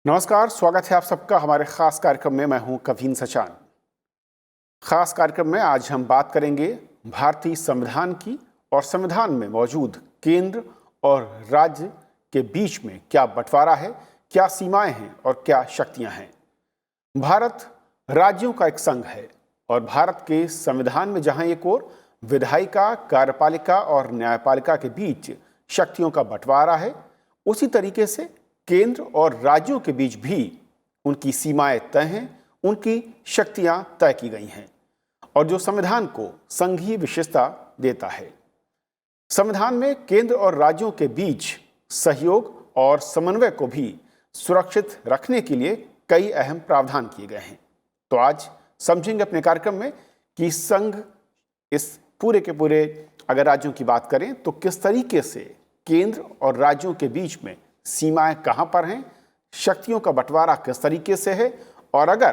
नमस्कार, स्वागत है आप सबका हमारे खास कार्यक्रम में। मैं हूं कवीन सचान। खास कार्यक्रम में आज हम बात करेंगे भारतीय संविधान की और संविधान में मौजूद केंद्र और राज्य के बीच में क्या बंटवारा है, क्या सीमाएं हैं और क्या शक्तियां हैं। भारत राज्यों का एक संघ है और भारत के संविधान में जहां एक ओर विधायिका, कार्यपालिका और न्यायपालिका के बीच शक्तियों का बंटवारा है, उसी तरीके से केंद्र और राज्यों के बीच भी उनकी सीमाएं तय हैं, उनकी शक्तियां तय की गई हैं और जो संविधान को संघीय विशेषता देता है। संविधान में केंद्र और राज्यों के बीच सहयोग और समन्वय को भी सुरक्षित रखने के लिए कई अहम प्रावधान किए गए हैं। तो आज समझेंगे अपने कार्यक्रम में कि संघ इस पूरे के पूरे अगर राज्यों की बात करें तो किस तरीके से केंद्र और राज्यों के बीच में सीमाएं कहां पर हैं, शक्तियों का बंटवारा किस तरीके से है और अगर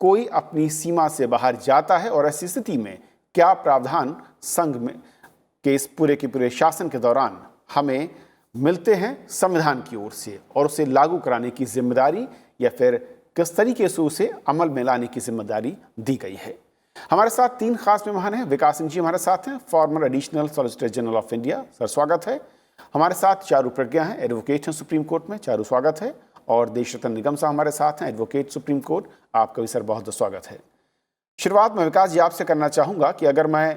कोई अपनी सीमा से बाहर जाता है और ऐसी स्थिति में क्या प्रावधान संघ में के इस पूरे के पूरे शासन के दौरान हमें मिलते हैं संविधान की ओर से और उसे लागू कराने की जिम्मेदारी या फिर किस तरीके से उसे अमल में लाने की जिम्मेदारी दी गई है। हमारे साथ तीन खास मेहमान हैं। विकास सिंह जी हमारे साथ हैं, farmer additional solicitor general of India, sir स्वागत है। हमारे साथ चारू प्रज्ञा हैं, एडवोकेट हैं सुप्रीम कोर्ट में, चारू स्वागत है। और देशरत्न निगम साहब हमारे साथ हैं, एडवोकेट सुप्रीम कोर्ट, आपका भी सर बहुत बहुत स्वागत है। शुरुआत में विकास जी आपसे करना चाहूँगा कि अगर मैं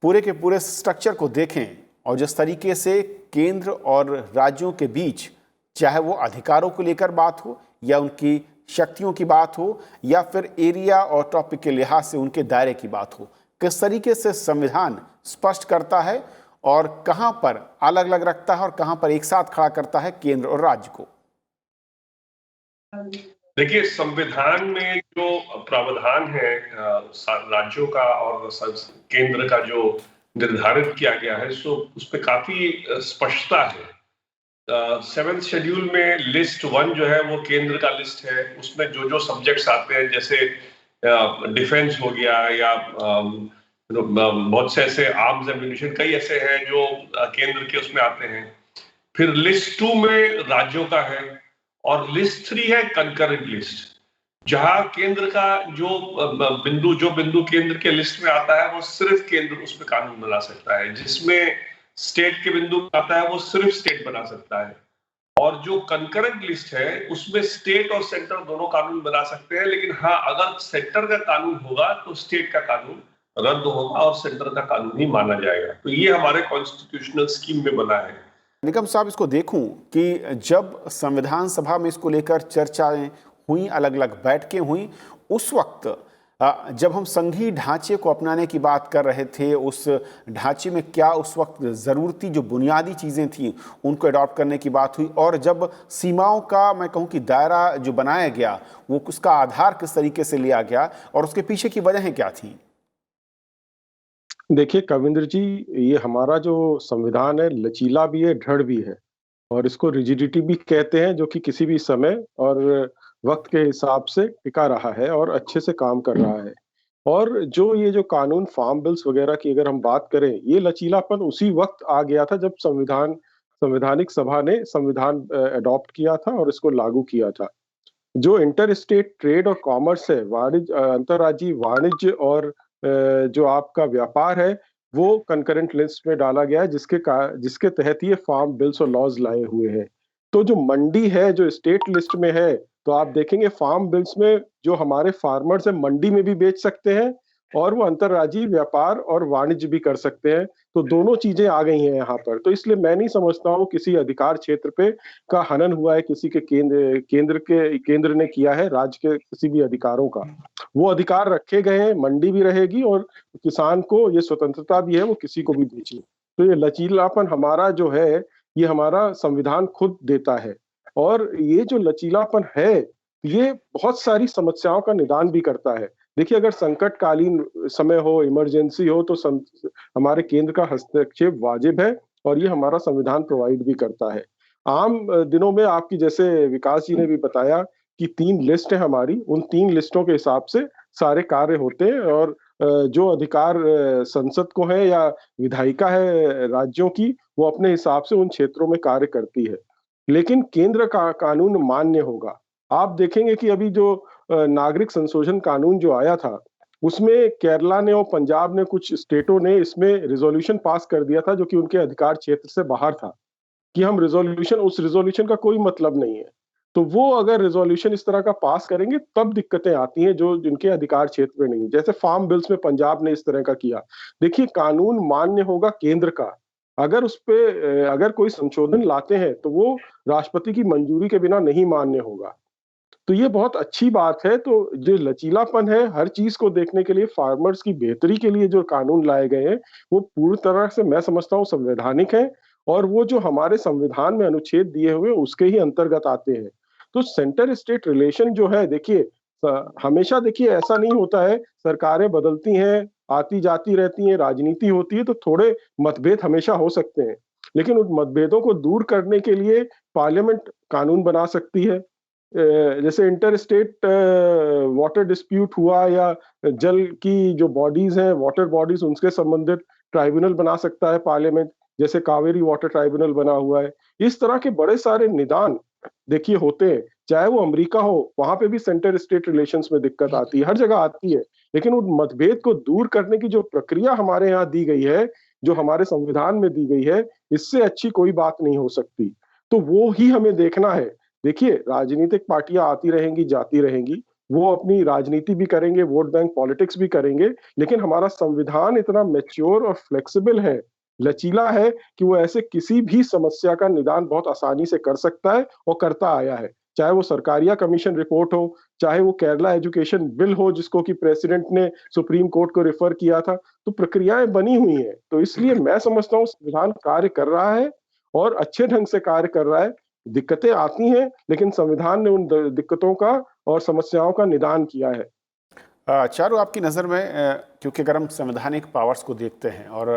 पूरे के पूरे स्ट्रक्चर को देखें और जिस तरीके से केंद्र और राज्यों के बीच चाहे वो अधिकारों को लेकर बात हो या उनकी शक्तियों की बात हो या फिर एरिया और टॉपिक के लिहाज से उनके दायरे की बात हो, किस तरीके से संविधान स्पष्ट करता है और कहां पर अलग अलग रखता है और कहां पर एक साथ खड़ा करता है केंद्र और राज्य को। देखिए, संविधान में जो प्रावधान है राज्यों का और केंद्र का जो निर्धारित किया गया है, सो उस पर काफी स्पष्टता है। 7th शेड्यूल में लिस्ट 1 जो है वो केंद्र का लिस्ट है। उसमें जो जो सब्जेक्ट्स आते हैं जैसे डिफेंस हो गया या बहुत से ऐसे आर्म्स एम्युनिशन, कई ऐसे हैं जो केंद्र के उसमें आते हैं। फिर लिस्ट 2 में राज्यों का है और लिस्ट 3 है कंकरेंट लिस्ट, जहां केंद्र का जो बिंदु केंद्र के लिस्ट में आता है वो सिर्फ केंद्र उसमें कानून बना सकता है। जिसमें स्टेट के बिंदु आता है वो सिर्फ स्टेट बना सकता है। और जो कंकरेंट लिस्ट है उसमें स्टेट और सेंटर दोनों कानून बना सकते हैं, लेकिन हाँ, अगर सेंटर का कानून होगा तो स्टेट का कानून रद्द होगा और सेंटर का कानून ही माना जाएगा। तो ये हमारे कॉन्स्टिट्यूशनल स्कीम में बना है। निगम साहब, इसको देखूं कि जब संविधान सभा में इसको लेकर चर्चाएं हुई, अलग अलग बैठकें हुई, उस वक्त जब हम संघीय ढांचे को अपनाने की बात कर रहे थे, उस ढांचे में क्या उस वक्त ज़रूरती जो बुनियादी चीज़ें थी उनको अडॉप्ट करने की बात हुई और जब सीमाओं का मैं कहूँ कि दायरा जो बनाया गया वो उसका आधार किस तरीके से लिया गया और उसके पीछे की वजहें क्या थी? देखिए कविंद्र जी, ये हमारा जो संविधान है लचीला भी है, दृढ़ भी है और इसको रिजिडिटी भी कहते हैं, जो कि किसी भी समय और वक्त के हिसाब से टिका रहा है और अच्छे से काम कर रहा है। और ये जो कानून फार्म बिल्स वगैरह की अगर हम बात करें, ये लचीलापन उसी वक्त आ गया था जब संवैधानिक सभा ने संविधान अडॉप्ट किया था और इसको लागू किया था। जो इंटर स्टेट ट्रेड और कॉमर्स है, अंतर्राज्यीय वाणिज्य और जो आपका व्यापार है, वो कंकरेंट लिस्ट में डाला गया है, जिसके तहत ये फार्म बिल्स और लॉज लाए हुए हैं। तो जो मंडी है, जो स्टेट लिस्ट में है, तो आप देखेंगे फार्म बिल्स में जो हमारे फार्मर्स हैं मंडी में भी बेच सकते हैं और वो अंतर्राज्यीय व्यापार और वाणिज्य भी कर सकते हैं। तो दोनों चीजें आ गई हैं यहाँ पर। तो इसलिए मैं नहीं समझता हूँ किसी अधिकार क्षेत्र पे का हनन हुआ है, किसी के केंद्र ने किया है राज्य के किसी भी अधिकारों का। वो अधिकार रखे गए हैं, मंडी भी रहेगी और किसान को ये स्वतंत्रता भी है, वो किसी को भी बेचे। तो ये लचीलापन हमारा जो है, ये हमारा संविधान खुद देता है और ये जो लचीलापन है, ये बहुत सारी समस्याओं का निदान भी करता है। देखिए, अगर संकटकालीन समय हो, इमरजेंसी हो, तो हमारे केंद्र का हस्तक्षेप वाजिब है और ये हमारा संविधान प्रोवाइड भी करता है। आम दिनों में आपकी, जैसे विकास जी ने भी बताया कि 3 लिस्ट है हमारी, उन 3 लिस्टों के हिसाब से सारे कार्य होते हैं और जो अधिकार संसद को है या विधायिका है राज्यों की, वो अपने हिसाब से उन क्षेत्रों में कार्य करती है। लेकिन केंद्र का कानून मान्य होगा। आप देखेंगे कि अभी जो नागरिक संशोधन कानून जो आया था, उसमें केरला ने और पंजाब ने, कुछ स्टेटों ने इसमें रिजोल्यूशन पास कर दिया था जो कि उनके अधिकार क्षेत्र से बाहर था, कि हम उस रिजोल्यूशन का कोई मतलब नहीं है। तो वो अगर रिजोल्यूशन इस तरह का पास करेंगे तब दिक्कतें आती हैं जो जिनके अधिकार क्षेत्र में नहीं है। जैसे फार्म बिल्स में पंजाब ने इस तरह का किया। देखिए, कानून मान्य होगा केंद्र का। अगर उस पे अगर कोई संशोधन लाते हैं तो वो राष्ट्रपति की मंजूरी के बिना नहीं मान्य होगा। तो ये बहुत अच्छी बात है। तो जो लचीलापन है हर चीज को देखने के लिए, फार्मर्स की बेहतरी के लिए जो कानून लाए गए हैं, वो पूरी तरह से मैं समझता हूँ संवैधानिक है, और वो जो हमारे संविधान में अनुच्छेद दिए हुए उसके ही अंतर्गत आते हैं। तो सेंटर स्टेट रिलेशन जो है, देखिए हमेशा देखिए ऐसा नहीं होता है, सरकारें बदलती हैं, आती जाती रहती हैं, राजनीति होती है, तो थोड़े मतभेद हमेशा हो सकते हैं। लेकिन उन मतभेदों को दूर करने के लिए पार्लियामेंट कानून बना सकती है। जैसे इंटर स्टेट वाटर डिस्प्यूट हुआ, या जल की जो बॉडीज हैं, वाटर बॉडीज, उनसे संबंधित ट्राइब्यूनल बना सकता है पार्लियामेंट, जैसे कावेरी वाटर ट्राइब्यूनल बना हुआ है। इस तरह के बड़े सारे निदान देखिए होते हैं। चाहे वो अमेरिका हो, वहां पे भी सेंटर स्टेट रिलेशंस में दिक्कत आती है, हर जगह आती है। लेकिन उन मतभेद को दूर करने की जो प्रक्रिया हमारे यहाँ दी गई है, जो हमारे संविधान में दी गई है, इससे अच्छी कोई बात नहीं हो सकती। तो वो ही हमें देखना है। देखिए, राजनीतिक पार्टियां आती रहेंगी, जाती रहेंगी, वो अपनी राजनीति भी करेंगे, वोट बैंक पॉलिटिक्स भी करेंगे, लेकिन हमारा संविधान इतना मैच्योर और फ्लेक्सिबल है, लचीला है, कि वो ऐसे किसी भी समस्या का निदान बहुत आसानी से कर सकता है और करता आया है। चाहे वो सरकारिया कमीशन रिपोर्ट हो, चाहे वो केरला एजुकेशन बिल हो जिसको कि प्रेसिडेंट ने सुप्रीम कोर्ट को रेफर किया था, तो प्रक्रियाएं बनी हुई हैं। तो इसलिए मैं समझता हूँ संविधान कार्य कर रहा है, और अच्छे ढंग से कार्य कर रहा है। दिक्कतें आती हैं, लेकिन संविधान ने उन दिक्कतों का और समस्याओं का निदान किया है। चारू, आपकी नज़र में क्योंकि अगर हम संवैधानिक पावर्स को देखते हैं और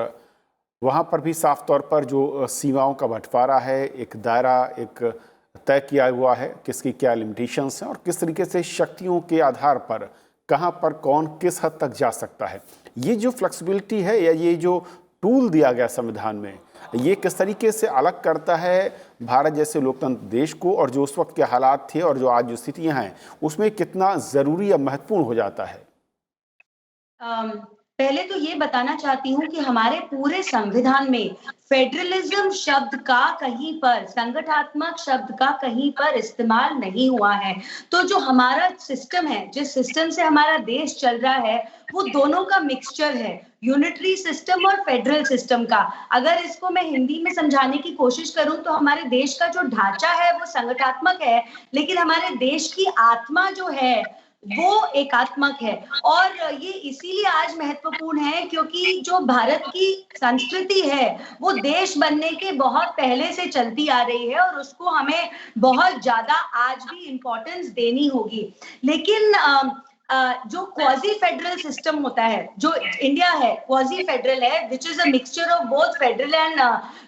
वहाँ पर भी साफ तौर पर जो सीमाओं का बंटवारा है, एक दायरा एक तय किया हुआ है, किसकी क्या लिमिटेशंस हैं और किस तरीके से शक्तियों के आधार पर कहाँ पर कौन किस हद तक जा सकता है, ये जो फ्लेक्सिबिलिटी है या ये जो टूल दिया गया संविधान में, ये किस तरीके से अलग करता है भारत जैसे लोकतंत्र देश को, और जो उस वक्त के हालात थे और जो आज जो स्थितियाँ हैं उसमें कितना ज़रूरी या महत्वपूर्ण हो जाता है? पहले तो ये बताना चाहती हूँ कि हमारे पूरे संविधान में फेडरलिज्म शब्द का कहीं पर, संगठनात्मक शब्द का कहीं पर इस्तेमाल नहीं हुआ है। तो जो हमारा सिस्टम है, जिस सिस्टम से हमारा देश चल रहा है, वो दोनों का मिक्सचर है, यूनिटरी सिस्टम और फेडरल सिस्टम का। अगर इसको मैं हिंदी में समझाने की कोशिश करूं तो हमारे देश का जो ढांचा है वो संगठनात्मक है, लेकिन हमारे देश की आत्मा जो है वो एकात्मक है। और ये इसीलिए आज महत्वपूर्ण है क्योंकि जो भारत की संस्कृति है वो देश बनने के बहुत पहले से चलती आ रही है और उसको हमें बहुत ज्यादा आज भी इम्पोर्टेंस देनी होगी। लेकिन जो क्वाजी फेडरल सिस्टम होता है, जो इंडिया है क्वाजी फेडरल है, which is a mixture of both federal and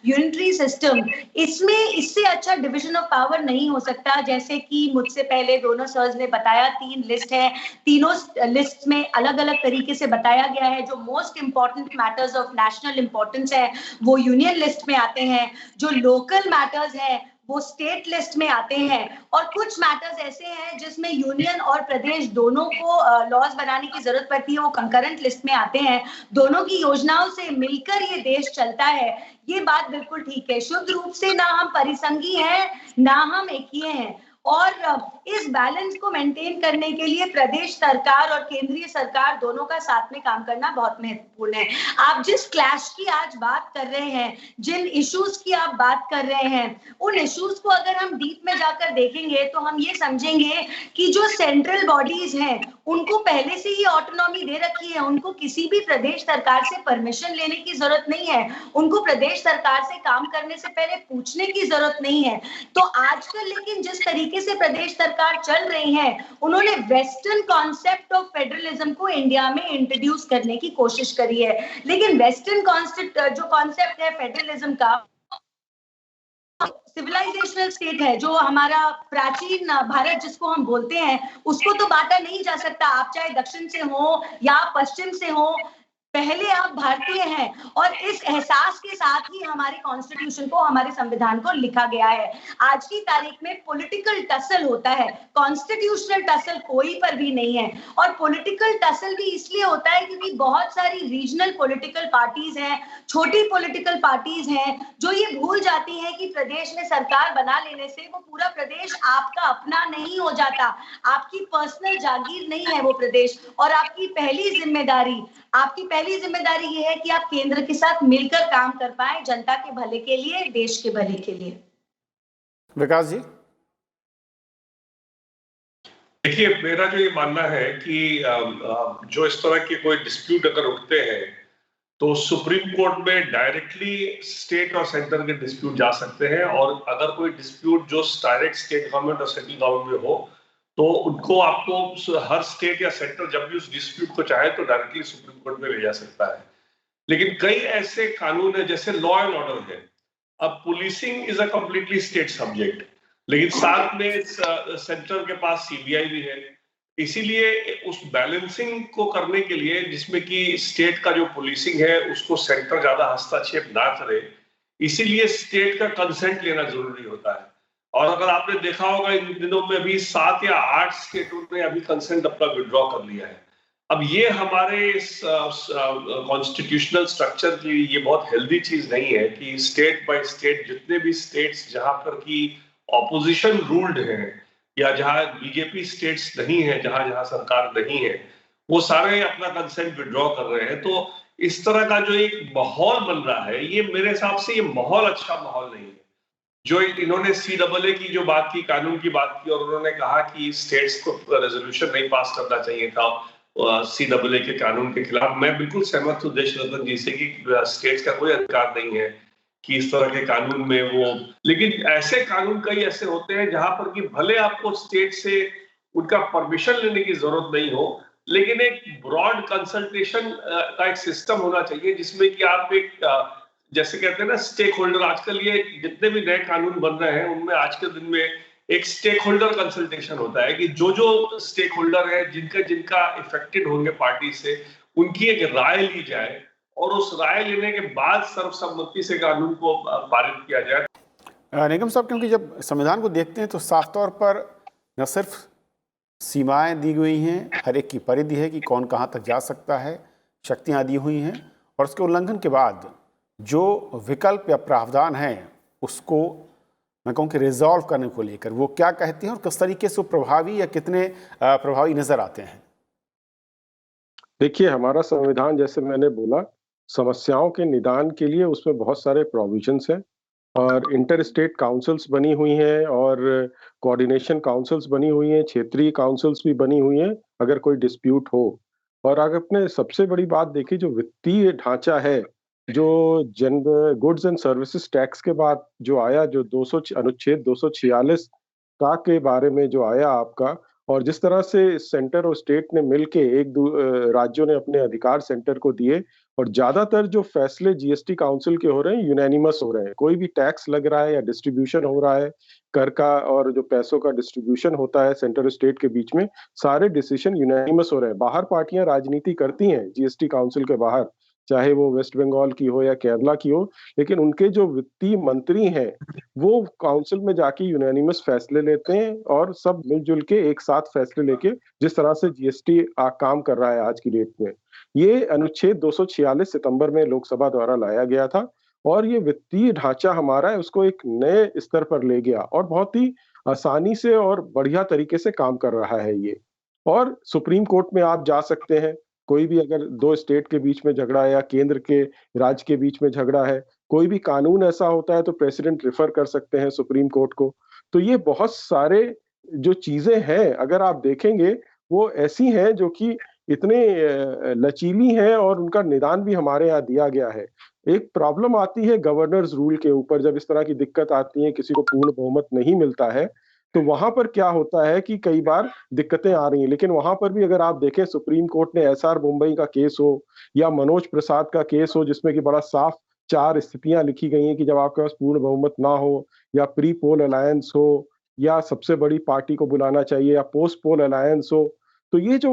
unitary system, इसमें इससे अच्छा डिवीजन ऑफ पावर नहीं हो सकता। जैसे कि मुझसे पहले दोनों सर्स ने बताया, 3 लिस्ट है, तीनों लिस्ट में अलग अलग तरीके से बताया गया है। जो most important matters of national importance है वो यूनियन लिस्ट में आते हैं, जो लोकल मैटर्स है वो स्टेट लिस्ट में आते हैं, और कुछ मैटर्स ऐसे हैं जिसमें यूनियन और प्रदेश दोनों को लॉज बनाने की जरूरत पड़ती है, वो कंकरेंट लिस्ट में आते हैं। दोनों की योजनाओं से मिलकर ये देश चलता है, ये बात बिल्कुल ठीक है। शुद्ध रूप से ना हम परिसंघी हैं ना हम एकीय हैं, और इस बैलेंस को मेंटेन करने के लिए प्रदेश सरकार और केंद्रीय सरकार दोनों का साथ में काम करना बहुत महत्वपूर्ण है। आप जिस क्लैश की आज बात कर रहे हैं, जिन इश्यूज की आप बात कर रहे हैं, उन इश्यूज को अगर हम डीप में जाकर देखेंगे तो हम ये समझेंगे कि जो सेंट्रल बॉडीज हैं उनको पहले से ही ऑटोनॉमी दे रखी है, उनको किसी भी प्रदेश सरकार से परमिशन लेने की जरूरत नहीं है, उनको प्रदेश सरकार से काम करने से पहले पूछने की जरूरत नहीं है। तो आजकल लेकिन जिस तरीके से प्रदेश सरकार चल रही है, उन्होंने वेस्टर्न कॉन्सेप्ट ऑफ फेडरलिज्म को इंडिया में इंट्रोड्यूस करने की कोशिश करी है, लेकिन वेस्टर्न कॉन्सेप्ट जो कॉन्सेप्ट है फेडरलिज्म का, सिविलाइजेशनल स्टेट है, जो हमारा प्राचीन भारत जिसको हम बोलते हैं, उसको तो बांटा नहीं जा सकता। आप चाहे दक्षिण से हो या पश्चिम से हो, पहले आप भारतीय हैं, और इस एहसास के साथ ही हमारे कॉन्स्टिट्यूशन को, हमारे संविधान को लिखा गया है। आज की तारीख में पॉलिटिकल टसल होता है, कॉन्स्टिट्यूशनल टसल कोई पर भी नहीं है। और पॉलिटिकल टसल भी इसलिए होता है क्योंकि बहुत सारी रीजनल पॉलिटिकल पार्टीज हैं, छोटी पॉलिटिकल पार्टीज हैं, जो ये भूल जाती हैं कि प्रदेश में सरकार बना लेने से वो पूरा प्रदेश आपका अपना नहीं हो जाता, आपकी पर्सनल जागीर नहीं है वो प्रदेश। और आपकी पहली जिम्मेदारी ये है कि आप केंद्र के साथ मिलकर काम कर पाए, जनता के भले के लिए, देश के भले के लिए। विकास जी, देखिए, मेरा जो ये मानना है कि जो इस तरह के कोई डिस्प्यूट अगर उठते हैं तो सुप्रीम कोर्ट में डायरेक्टली स्टेट और सेंटर के डिस्प्यूट जा सकते हैं, और अगर कोई डिस्प्यूट जो डायरेक्ट स्टेट गवर्नमेंट और सेंट्रल गवर्नमेंट में हो तो उनको आपको हर स्टेट या सेंटर जब भी उस डिस्प्यूट को चाहे तो डायरेक्टली सुप्रीम कोर्ट में ले जा सकता है। लेकिन कई ऐसे कानून है, जैसे लॉ एंड ऑर्डर है, अब policing is a completely state subject, लेकिन साथ में सेंटर के पास सीबीआई भी है। इसीलिए उस बैलेंसिंग को करने के लिए, जिसमें कि स्टेट का जो पुलिसिंग है उसको सेंटर ज्यादा हस्तक्षेप ना करे, इसीलिए स्टेट का कंसेंट लेना जरूरी होता है। और अगर आपने देखा होगा इन दिनों में भी 7 या 8 स्टेटों ने अभी कंसेंट अपना विड्रॉ कर लिया है। अब ये हमारे कॉन्स्टिट्यूशनल स्ट्रक्चर के लिए ये बहुत हेल्दी चीज नहीं है कि स्टेट बाय स्टेट जितने भी स्टेट्स जहां पर की ऑपोजिशन रूल्ड है या जहां बीजेपी स्टेट्स नहीं है, जहां जहां सरकार नहीं है, वो सारे अपना कंसेंट विड्रॉ कर रहे हैं। तो इस तरह का जो एक माहौल बन रहा है, ये मेरे हिसाब से ये माहौल अच्छा माहौल नहीं है। जो इन्होंने CAA की जो बात की, कानून की बात की, और उन्होंने कहा कि स्टेट्स को रेजोल्यूशन नहीं पास करना चाहिए था CAA के कानून के खिलाफ, मैं बिल्कुल सहमत हूँ देश रतन जी से कि स्टेट्स का कोई अधिकार नहीं है कि इस तरह के कानून में वो, लेकिन ऐसे कानून कई ऐसे होते हैं जहां पर कि भले आपको स्टेट से उनका परमिशन लेने की जरूरत नहीं हो, लेकिन एक ब्रॉड कंसल्टेशन का एक सिस्टम होना चाहिए जिसमें कि आप एक जैसे कहते हैं ना स्टेक होल्डर, आजकल ये जितने भी नए कानून बन रहे हैं उनमें आज के दिन में एक स्टेक होल्डर कंसल्टेशन होता है कि जो स्टेक होल्डर है, जिनका इफेक्टेड होंगे पार्टी से, उनकी एक राय ली जाए और उस राय लेने के बाद सर्वसम्मति से कानून को पारित किया जाए। निगम साहब, क्योंकि जब संविधान को देखते हैं तो साफ तौर पर न सिर्फ सीमाएं दी गई हैं, हर एक की परिधि है कि कौन कहां तक जा सकता है, शक्तियां दी हुई हैं, और उसके उल्लंघन के बाद जो विकल्प या प्रावधान है उसको मैं कहूँ कि रिजॉल्व करने को लेकर वो क्या कहते हैं और किस तरीके से प्रभावी या कितने प्रभावी नजर आते हैं? देखिए, हमारा संविधान, जैसे मैंने बोला, समस्याओं के निदान के लिए उसमें बहुत सारे प्रोविजंस हैं, और इंटर स्टेट काउंसिल्स बनी हुई हैं, और कोऑर्डिनेशन काउंसिल्स बनी हुई हैं, क्षेत्रीय काउंसिल्स भी बनी हुई हैं अगर कोई डिस्प्यूट हो। और अगर अपने सबसे बड़ी बात देखिए, जो वित्तीय ढांचा है, जो गुड्स एंड सर्विसेज टैक्स के बाद जो आया, जो अनुच्छेद 246 का के बारे में जो आया आपका, और जिस तरह से सेंटर और स्टेट ने मिलके राज्यों ने अपने अधिकार सेंटर को दिए, और ज्यादातर जो फैसले जीएसटी काउंसिल के हो रहे हैं यूनानिमस हो रहे हैं। कोई भी टैक्स लग रहा है या डिस्ट्रीब्यूशन हो रहा है कर का, और जो पैसों का डिस्ट्रीब्यूशन होता है सेंटर और स्टेट के बीच में, सारे डिसीजन यूनानिमस हो रहे हैं। बाहर पार्टियां राजनीति करती हैं जीएसटी काउंसिल के बाहर, चाहे वो वेस्ट बंगाल की हो या केरला की हो, लेकिन उनके जो वित्तीय मंत्री हैं वो काउंसिल में जाके यूनानिमस फैसले लेते हैं, और सब मिलजुल के एक साथ फैसले लेके, जिस तरह से जीएसटी काम कर रहा है आज की डेट में। ये अनुच्छेद 246 सितंबर में लोकसभा द्वारा लाया गया था, और ये वित्तीय ढांचा हमारा है उसको एक नए स्तर पर ले गया, और बहुत ही आसानी से और बढ़िया तरीके से काम कर रहा है ये। और सुप्रीम कोर्ट में आप जा सकते हैं, कोई भी अगर दो स्टेट के बीच में झगड़ा है या केंद्र के राज्य के बीच में झगड़ा है, कोई भी कानून ऐसा होता है तो प्रेसिडेंट रेफर कर सकते हैं सुप्रीम कोर्ट को। तो ये बहुत सारे जो चीजें हैं अगर आप देखेंगे वो ऐसी हैं जो कि इतने लचीली हैं, और उनका निदान भी हमारे यहाँ दिया गया है। एक प्रॉब्लम आती है गवर्नर्स रूल के ऊपर, जब इस तरह की दिक्कत आती है, किसी को पूर्ण बहुमत नहीं मिलता है, तो वहां पर क्या होता है कि कई बार दिक्कतें आ रही हैं। लेकिन वहां पर भी अगर आप देखें, सुप्रीम कोर्ट ने एसआर मुंबई का केस हो या मनोज प्रसाद का केस हो, जिसमें कि बड़ा साफ 4 स्थितियां लिखी गई हैं कि जब आपके पास पूर्ण बहुमत ना हो, या प्री पोल अलायंस हो, या सबसे बड़ी पार्टी को बुलाना चाहिए, या पोस्ट पोल अलायंस हो, तो ये जो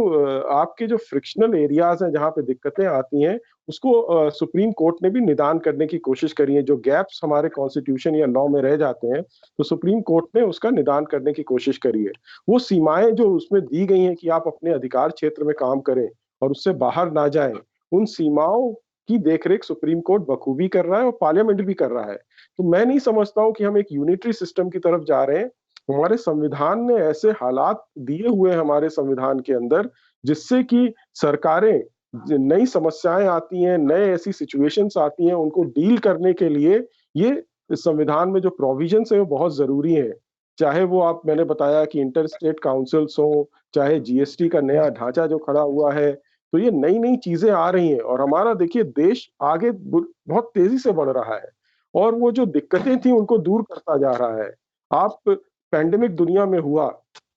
आपके जो फ्रिक्शनल एरियाज हैं जहां पे दिक्कतें आती हैं, उसको सुप्रीम कोर्ट ने भी निदान करने की कोशिश करी है। जो गैप्स हमारे कॉन्स्टिट्यूशन या लॉ में रह जाते हैं, तो सुप्रीम कोर्ट ने उसका निदान करने की कोशिश करी है। वो सीमाएं जो उसमें दी गई हैं कि आप अपने अधिकार क्षेत्र में काम करें और उससे बाहर ना जाएं, उन सीमाओं की देखरेख सुप्रीम कोर्ट बखूबी कर रहा है और पार्लियामेंट भी कर रहा है। तो मैं नहीं समझता हूं कि हम एक यूनिटरी सिस्टम की तरफ जा रहे हैं। हमारे संविधान ने ऐसे हालात दिए हुए हैं हमारे संविधान के अंदर, जिससे कि सरकारें, नई समस्याएं आती हैं, नए ऐसी सिचुएशंस आती हैं, उनको डील करने के लिए ये संविधान में जो प्रोविजंस है वो बहुत जरूरी है। चाहे वो मैंने बताया कि इंटर स्टेट काउंसिल्स हो, चाहे जीएसटी का नया ढांचा जो खड़ा हुआ है, तो ये नई नई चीजें आ रही हैं और हमारा देखिए देश आगे बहुत तेजी से बढ़ रहा है और वो जो दिक्कतें थी उनको दूर करता जा रहा है। आप पैंडेमिक दुनिया में हुआ,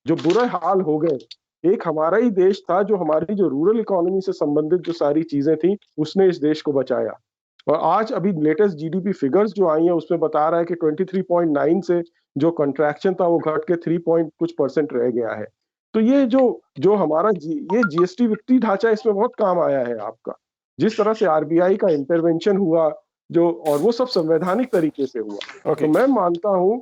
जो बुरे हाल हो गए, एक हमारा ही देश था जो हमारी जो रूरल इकोनॉमी से संबंधित जो सारी चीजें थी, उसने इस देश को बचाया। और आज अभी लेटेस्ट जीडीपी फिगर्स जो आई हैं उसमें बता रहा है कि 23.9 से जो कंट्रैक्शन था वो घट के 3 पॉइंट कुछ % रह गया है। तो ये जो हमारा ये जीएसटी वित्तीय ढांचा इसमें बहुत काम आया है आपका। जिस तरह से आरबीआई का इंटरवेंशन हुआ, जो और वो सब संवैधानिक तरीके से हुआ। तो मैं मानता हूं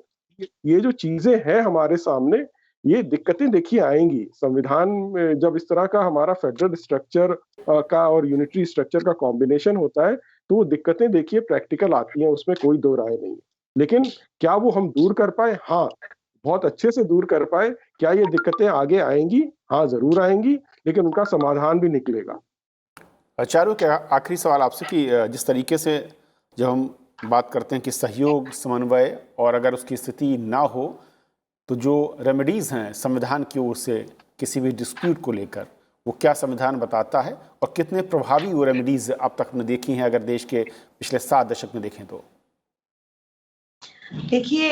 ये जो चीजें हैं हमारे सामने, ये दिक्कतें देखिए आएंगी। संविधान में जब इस तरह का हमारा फेडरल स्ट्रक्चर का और यूनिटरी स्ट्रक्चर का कॉम्बिनेशन होता है, तो वो दिक्कतें देखिए प्रैक्टिकल आती हैं, उसमें कोई दो राय नहीं है। लेकिन क्या वो हम दूर कर पाए? हाँ, बहुत अच्छे से दूर कर पाए। क्या ये दिक्कतें आगे आएंगी? हाँ, जरूर आएंगी, लेकिन उनका समाधान भी निकलेगा। चारू, क्या आखिरी सवाल आपसे कि जिस तरीके से जब हम बात करते हैं कि सहयोग, समन्वय और अगर उसकी स्थिति ना हो तो जो रेमेडीज़ हैं संविधान की ओर से किसी भी डिस्प्यूट को लेकर, वो क्या संविधान बताता है और कितने प्रभावी वो रेमेडीज़ अब तक हमने देखी हैं अगर देश के पिछले 7 दशक में देखें तो? देखिए,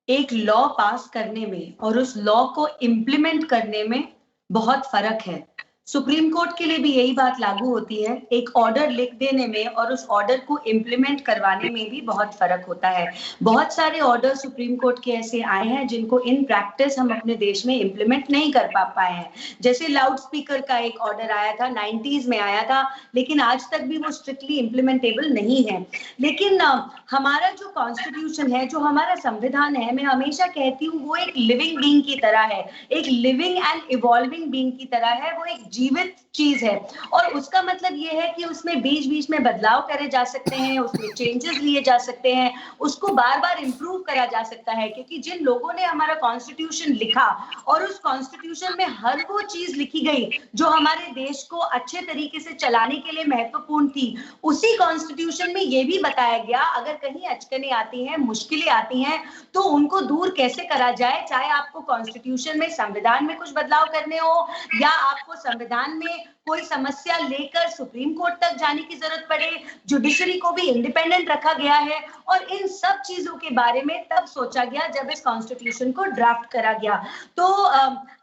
एक लॉ पास करने में और उस लॉ को इम्प्लीमेंट करने में बहुत फर्क है। सुप्रीम कोर्ट के लिए भी यही बात लागू होती है। एक ऑर्डर लिख देने में और उस ऑर्डर को इम्प्लीमेंट करवाने में भी बहुत फर्क होता है। बहुत सारे ऑर्डर सुप्रीम कोर्ट के ऐसे आए हैं जिनको इन प्रैक्टिस हम अपने देश में इम्प्लीमेंट नहीं कर पाए हैं। जैसे लाउड स्पीकर का एक ऑर्डर आया था, 90s में आया था, लेकिन आज तक भी वो स्ट्रिक्टली इम्प्लीमेंटेबल नहीं है। लेकिन हमारा जो कॉन्स्टिट्यूशन है, जो हमारा संविधान है, मैं हमेशा कहती हूँ वो एक लिविंग बीइंग की तरह है, एक लिविंग एंड इवॉल्विंग बीइंग की तरह है। वो एक जीवित चीज है और उसका मतलब ये है कि उसमें बीच बीच में बदलाव करे जा सकते हैं, उसमें चेंजेस लिए जा सकते हैं, उसको बार बार इंप्रूव करा जा सकता है। क्योंकि जिन लोगों ने हमारा कॉन्स्टिट्यूशन लिखा और उस कॉन्स्टिट्यूशन में हर वो चीज लिखी गई जो हमारे देश को अच्छे तरीके से चलाने के लिए महत्वपूर्ण थी, उसी कॉन्स्टिट्यूशन में ये भी बताया गया अगर कहीं अचकनें आती हैं, मुश्किलें आती हैं, तो उनको दूर कैसे करा जाए। चाहे आपको कॉन्स्टिट्यूशन में, संविधान में कुछ बदलाव करने हो या आपको संविधान में कोई समस्या लेकर सुप्रीम कोर्ट तक जाने की जरूरत पड़े, जुडिशरी को भी इंडिपेंडेंट रखा गया है। और इन सब चीजों के बारे में तब सोचा गया जब इस कॉन्स्टिट्यूशन को ड्राफ्ट करा गया। तो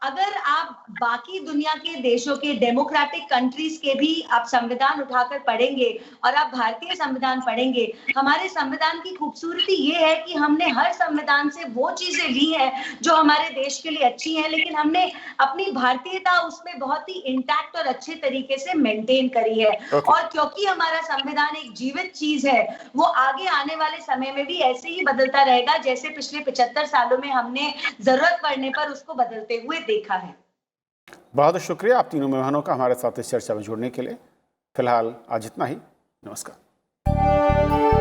अगर आप बाकी दुनिया के देशों के डेमोक्रेटिक कंट्रीज के भी आप संविधान उठाकर पढ़ेंगे और आप भारतीय संविधान पढ़ेंगे, हमारे संविधान की खूबसूरती ये है कि हमने हर संविधान से वो चीजें ली हैं जो हमारे देश के लिए अच्छी हैं, लेकिन हमने अपनी भारतीयता उसमें बहुत ही इंटैक्ट और अच्छे तरीके से मेंटेन करी है। और क्योंकि हमारा संविधान एक जीवित चीज है, वो आगे आने वाले समय में भी ऐसे ही बदलता रहेगा जैसे पिछले 75 सालों में हमने जरूरत पड़ने पर उसको बदलते हुए देखा है। बहुत शुक्रिया आप तीनों मेहमानों का हमारे साथ इस चर्चा में जुड़ने के लिए। फिलहाल आज इतना ही। नमस्कार।